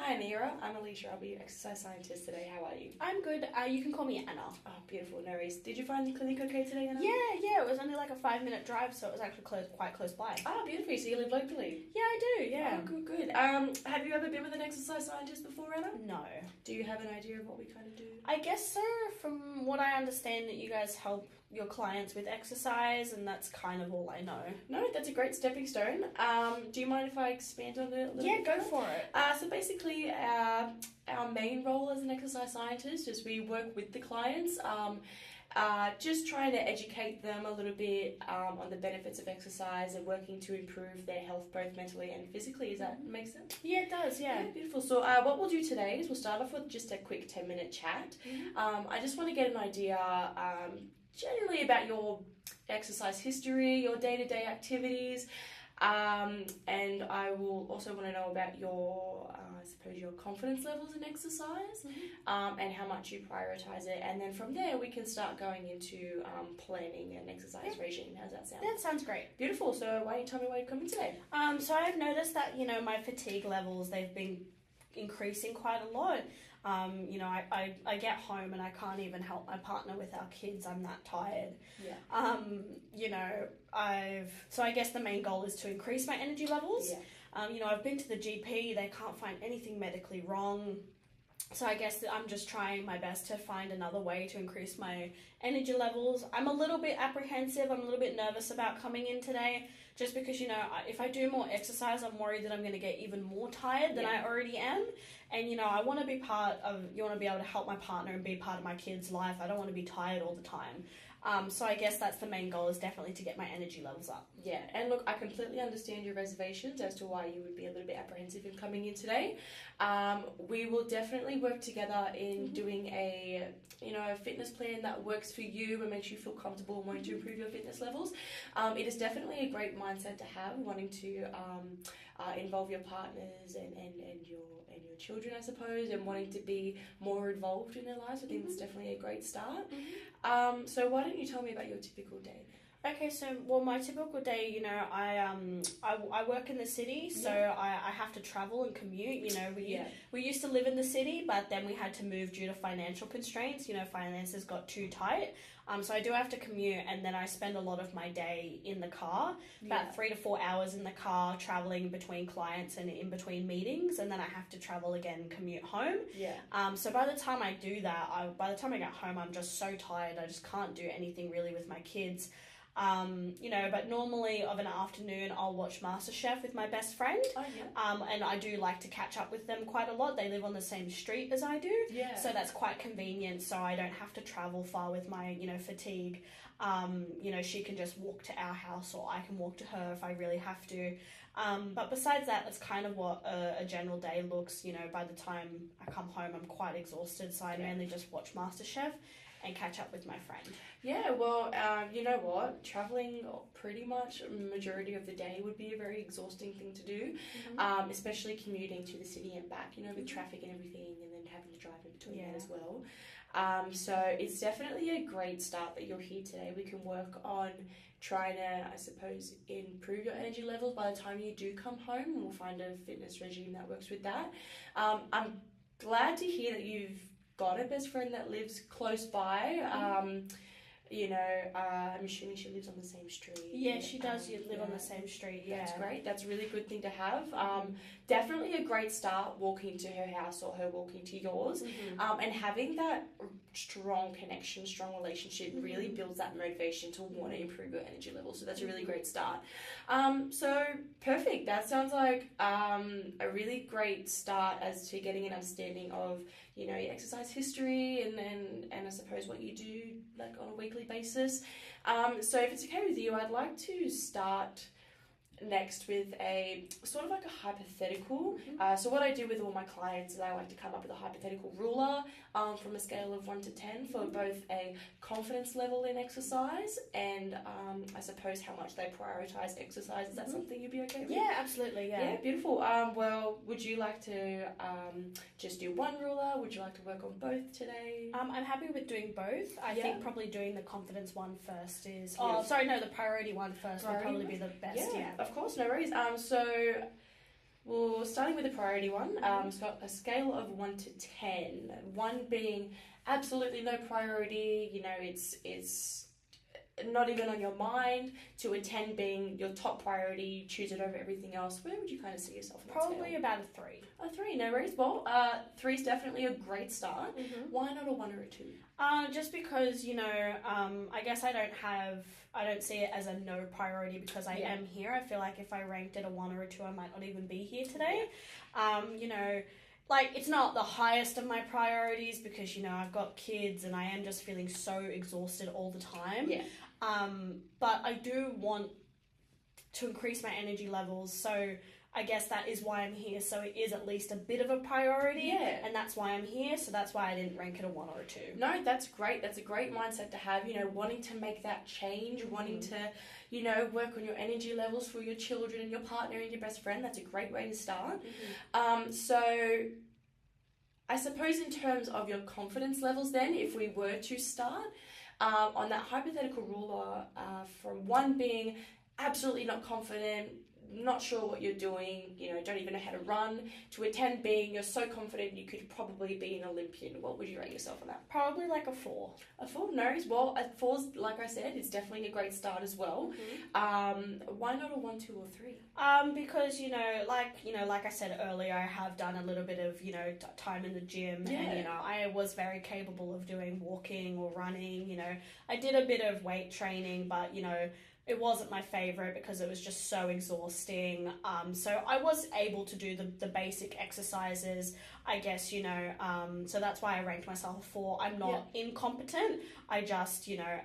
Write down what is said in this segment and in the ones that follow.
Hi Anira, I'm Alicia. I'll be your exercise scientist today. How are you? I'm good. You can call me Anna. Oh, beautiful. No worries. Did you find the clinic okay today, Anna? Yeah. It was only like a 5-minute drive, so it was actually quite close by. Ah, beautiful. So you live locally? Yeah, I do. Yeah. Oh, good. Have you ever been with an exercise scientist before, Anna? No. Do you have an idea of what we kind of do? I guess so. From what I understand, that you guys help your clients with exercise, and that's kind of all I know. No, that's a great stepping stone. Do you mind if I expand on it a little bit? Yeah, go for it. So basically, our main role as an exercise scientist is we work with the clients, just trying to educate them a little bit on the benefits of exercise and working to improve their health both mentally and physically. Does that make sense? Yeah, it does, yeah. Beautiful. So what we'll do today is we'll start off with just a quick 10-minute chat. I just want to get an idea generally about your exercise history, your day-to-day activities, and I will also want to know about your, I suppose, your confidence levels in exercise, and how much you prioritize it. And then from there, we can start going into planning an exercise regime. How's that sound? That sounds great. Beautiful. So why don't you tell me why you're coming today? So I've noticed that, my fatigue levels, they've been increasing quite a lot. I get home and I can't even help my partner with our kids. I'm that tired. Yeah. So I guess the main goal is to increase my energy levels. Yeah. I've been to the GP. They can't find anything medically wrong. So I guess that I'm just trying my best to find another way to increase my energy levels. I'm a little bit apprehensive. I'm a little bit nervous about coming in today just because, if I do more exercise, I'm worried that I'm going to get even more tired than I already am. And, I want to be you want to be able to help my partner and be part of my kid's life. I don't want to be tired all the time. So I guess that's the main goal, is definitely to get my energy levels up. Yeah, and look, I completely understand your reservations as to why you would be a little bit apprehensive in coming in today. We will definitely work together in doing a fitness plan that works for you and makes you feel comfortable and wanting to improve your fitness levels. It is definitely a great mindset to have, wanting to involve your partners and your children, I suppose, and wanting to be more involved in their lives. I think that's definitely a great start. So why don't you tell me about your typical day? Okay, so my typical day, I work in the city, so I have to travel and commute. We used to live in the city, but then we had to move due to financial constraints. Finances got too tight. So I do have to commute, and then I spend a lot of my day in the car, about 3 to 4 hours in the car, traveling between clients and in between meetings, and then I have to travel again, commute home. So by the time I do that, by the time I get home, I'm just so tired. I just can't do anything really with my kids. But normally of an afternoon I'll watch MasterChef with my best friend. And I do like to catch up with them quite a lot. They live on the same street as I do. So that's quite convenient, so I don't have to travel far with my, fatigue. She can just walk to our house, or I can walk to her if I really have to. But besides that, that's kind of what a general day looks. By the time I come home, I'm quite exhausted, so I mainly just watch MasterChef and catch up with my friend. Yeah, well, you know what? Traveling pretty much a majority of the day would be a very exhausting thing to do, especially commuting to the city and back, with traffic and everything, and then having to drive in between that as well. So it's definitely a great start that you're here today. We can work on trying to, I suppose, improve your energy levels by the time you do come home, and we'll find a fitness regime that works with that. I'm glad to hear that you've got a best friend that lives close by. I'm assuming she lives on the same street. Yeah, she does live on the same street. That's great. That's a really good thing to have. Definitely a great start walking to her house or her walking to yours. And having that strong connection, strong relationship really builds that motivation to want to improve your energy level. So that's a really great start. So perfect. That sounds like a really great start as to getting an understanding of your exercise history and I suppose what you do like on a weekly basis. So if it's okay with you, I'd like to start next with a sort of like a hypothetical. So what I do with all my clients is I like to come up with a hypothetical ruler from a scale of 1 to 10 for both a confidence level in exercise and I suppose how much they prioritize exercise. Is that something you'd be okay with? Yeah, absolutely. Yeah, beautiful. Well, would you like to just do one ruler? Would you like to work on both today? I'm happy with doing both. I think probably doing the confidence one first is... the priority one first would probably be the best. Of course, no worries. So Well, starting with the priority one, it's got a scale of 1 to 10. 1 being absolutely no priority, you know, it's not even on your mind, to a 10 being your top priority, you choose it over everything else. Where would you kind of see yourself on that Probably scale? about a 3. A 3, no worries. Well, 3 is definitely a great start. Why not a 1 or a 2? Just because, you know, I guess I don't see it as a no priority because I am here. I feel like if I ranked it a 1 or a 2, I might not even be here today. You know, like, it's not the highest of my priorities because, you know, I've got kids and I am just feeling so exhausted all the time. Yeah. But I do want to increase my energy levels, so I guess that is why I'm here. So it is at least a bit of a priority, and that's why I'm here. So that's why I didn't rank it a 1 or a 2. No, that's great. That's a great mindset to have. You know, wanting to make that change, wanting to, you know, work on your energy levels for your children and your partner and your best friend. That's a great way to start. So I suppose in terms of your confidence levels, then, if we were to start on that hypothetical ruler, from 1 being absolutely not confident, not sure what you're doing, you know, don't even know how to run, to a 10 being you're so confident you could probably be an Olympian, what would you rate yourself on that? Probably like a 4. A 4? No. Well, a 4's, like I said, it's definitely a great start as well. Why not a 1, 2 or 3? Because, you know, like I said earlier, I have done a little bit of, you know, time in the gym, and, you know, I was very capable of doing walking or running, you know. I did a bit of weight training, but, you know, it wasn't my favourite because it was just so exhausting. So I was able to do the basic exercises, I guess, you know. So that's why I ranked myself a 4. I'm not incompetent. I just, you know,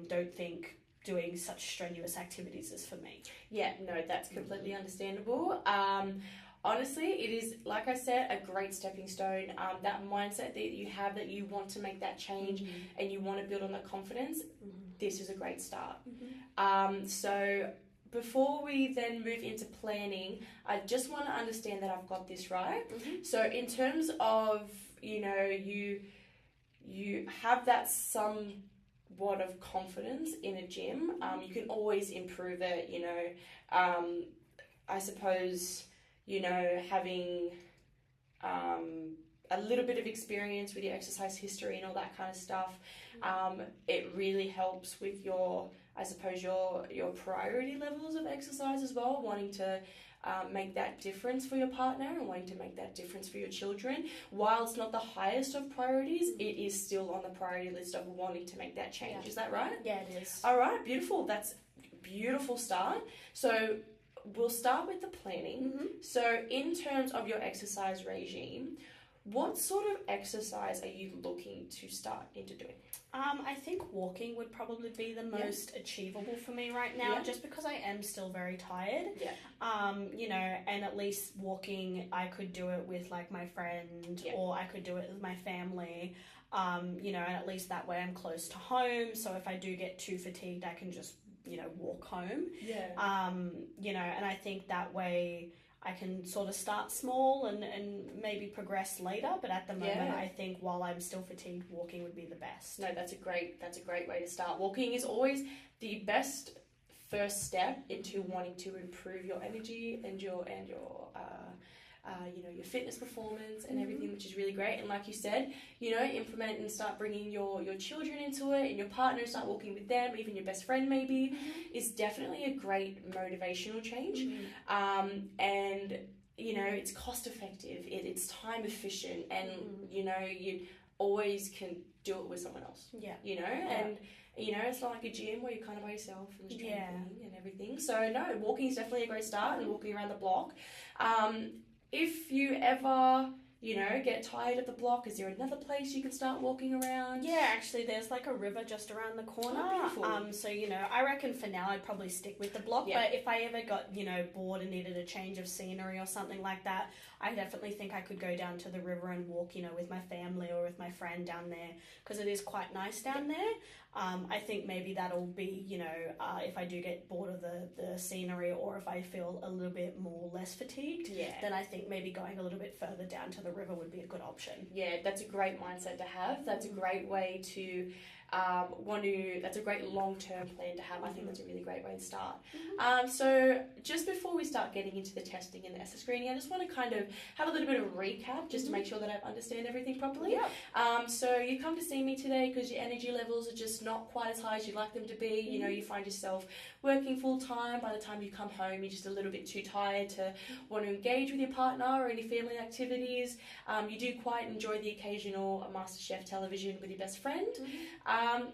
don't think doing such strenuous activities is for me. Yeah, no, that's completely understandable. Honestly, it is, like I said, a great stepping stone. That mindset that you have, that you want to make that change and you want to build on that confidence, this is a great start. So before we then move into planning, I just want to understand that I've got this right. So in terms of, you know, you have that somewhat of confidence in a gym. You can always improve it, you know. I suppose, you know, having a little bit of experience with your exercise history and all that kind of stuff, it really helps with your, I suppose, your priority levels of exercise as well, wanting to make that difference for your partner and wanting to make that difference for your children. While it's not the highest of priorities, it is still on the priority list of wanting to make that change. Is that right? Yeah, it is. All right, beautiful. That's a beautiful start. So we'll start with the planning. So in terms of your exercise regime, what sort of exercise are you looking to start into doing? I think walking would probably be the most achievable for me right now, just because I am still very tired. You know, and at least walking, I could do it with like my friend, or I could do it with my family. You know, and at least that way I'm close to home. So if I do get too fatigued, I can just, you know, walk home. You know, and I think that way I can sort of start small and maybe progress later, but at the moment I think while I'm still fatigued, walking would be the best. No, that's a great way to start. Walking is always the best first step into wanting to improve your energy and your you know, your fitness performance and everything, which is really great. And like you said, you know, implement and start bringing your children into it, and your partner, start walking with them, even your best friend maybe, is definitely a great motivational change. And, you know, it's cost effective, it's time efficient, and, you know, you always can do it with someone else. You know, and, you know, it's not like a gym where you're kind of by yourself and just training and everything. So, no, walking is definitely a great start, and walking around the block. If you ever, you know, get tired of the block, is there another place you can start walking around? Yeah, actually, there's like a river just around the corner. Oh, beautiful. So, you know, I reckon for now I'd probably stick with the block. But if I ever got, you know, bored and needed a change of scenery or something like that, I definitely think I could go down to the river and walk, you know, with my family or with my friend down there, because it is quite nice down there. I think maybe that'll be, you know, if I do get bored of the scenery, or if I feel a little bit less fatigued, then I think maybe going a little bit further down to the river would be a good option. Yeah, that's a great mindset to have. That's a great way to that's a great long-term plan to have. I think that's a really great way to start. So just before we start getting into the testing and the ESTA screening, I just want to kind of have a little bit of a recap just to make sure that I understand everything properly. So you come to see me today because your energy levels are just not quite as high as you'd like them to be. You know, you find yourself working full-time. By the time you come home, you're just a little bit too tired to want to engage with your partner or any family activities. You do quite enjoy the occasional MasterChef television with your best friend.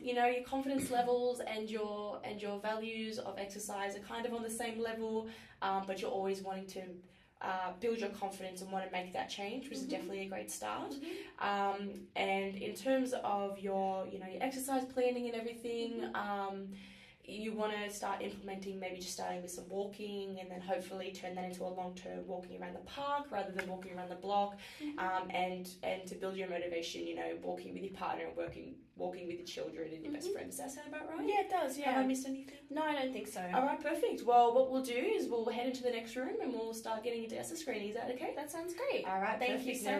You know, your confidence levels and your values of exercise are kind of on the same level, but you're always wanting to build your confidence and want to make that change, which is definitely a great start. And in terms of your exercise planning and everything, you want to start implementing, maybe just starting with some walking and then hopefully turn that into a long-term walking around the park rather than walking around the block, and to build your motivation, you know, walking with your partner and walking with your children and your best friend. Does that sound about right? Yeah, it does, yeah. Have I missed anything? No, I don't think so. All right, perfect. Well, what we'll do is we'll head into the next room and we'll start getting into ESTA screening. Is that okay? That sounds great. All right, Thank perfect. you so